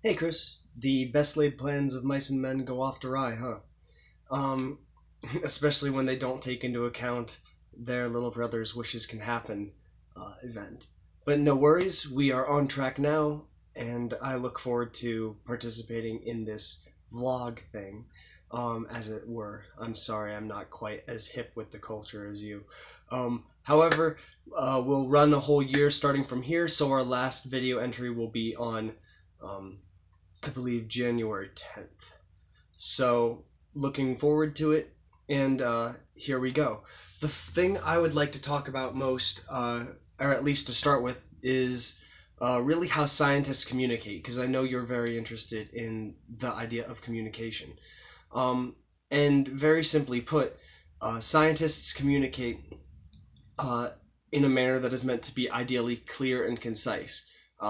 Hey Chris, the best laid plans of mice and men go off awry, huh? Um, Especially when they don't take into account their little brother's wishes can happen event. But no worries, we are on track now, and I look forward to participating in this vlog thing, as it were. I'm sorry, I'm not quite as hip with the culture as you. However, we'll run the whole year starting from here, so our last video entry will be on um, I believe January 10th. So looking forward to it, and here we go. The thing I would like to talk about most, or at least to start with, is really how scientists communicate, because I know you're very interested in the idea of communication. Um, and very simply put, scientists communicate uh, in a manner that is meant to be ideally clear and concise,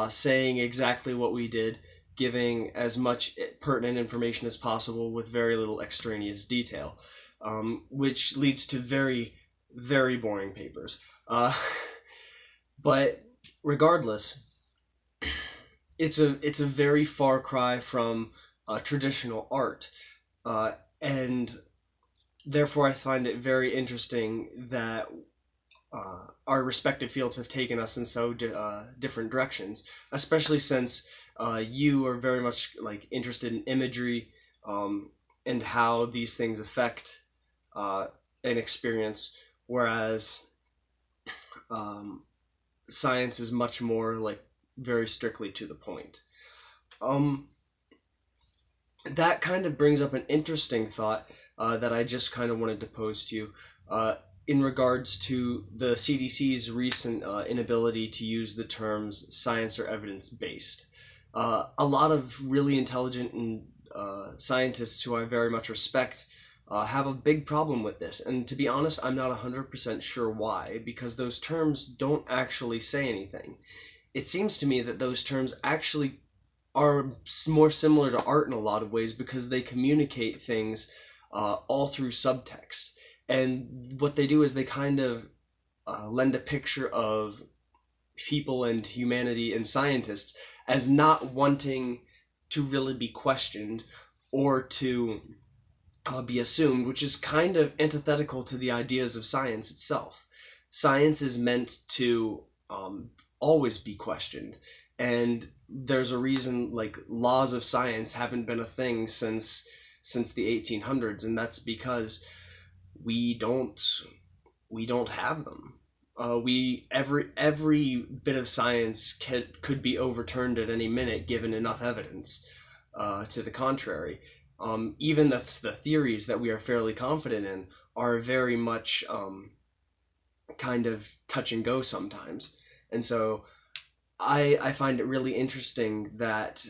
saying exactly what we did, giving as much pertinent information as possible with very little extraneous detail, which leads to very, very boring papers. But regardless, it's a very far cry from traditional art, and therefore I find it very interesting that our respective fields have taken us in so different directions, especially since you are very much like interested in imagery, and how these things affect an experience, whereas um, science is much more like very strictly to the point. Um, that kind of brings up an interesting thought that I just kind of wanted to pose to you. In regards to the CDC's recent inability to use the terms science or evidence based. A lot of really intelligent and scientists who I very much respect have a big problem with this. And to be honest, I'm not 100% sure why, because those terms don't actually say anything. It seems to me that those terms actually are more similar to art in a lot of ways because they communicate things all through subtext. And what they do is they kind of lend a picture of people and humanity and scientists as not wanting to really be questioned or to be assumed, which is kind of antithetical to the ideas of science itself. Science is meant to always be questioned, and there's a reason like laws of science haven't been a thing since the 1800s, and that's because we don't we don't have them. We every bit of science could be overturned at any minute given enough evidence to the contrary. Even the theories that we are fairly confident in are very much kind of touch and go sometimes, and so I find it really interesting that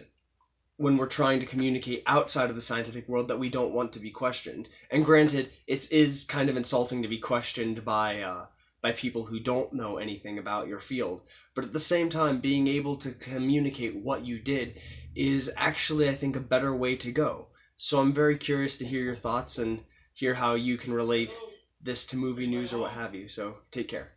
when we're trying to communicate outside of the scientific world that we don't want to be questioned. And granted, it is kind of insulting to be questioned by people who don't know anything about your field. But at the same time, being able to communicate what you did is actually, I think, a better way to go. So I'm very curious to hear your thoughts and hear how you can relate this to movie news or what have you. So take care.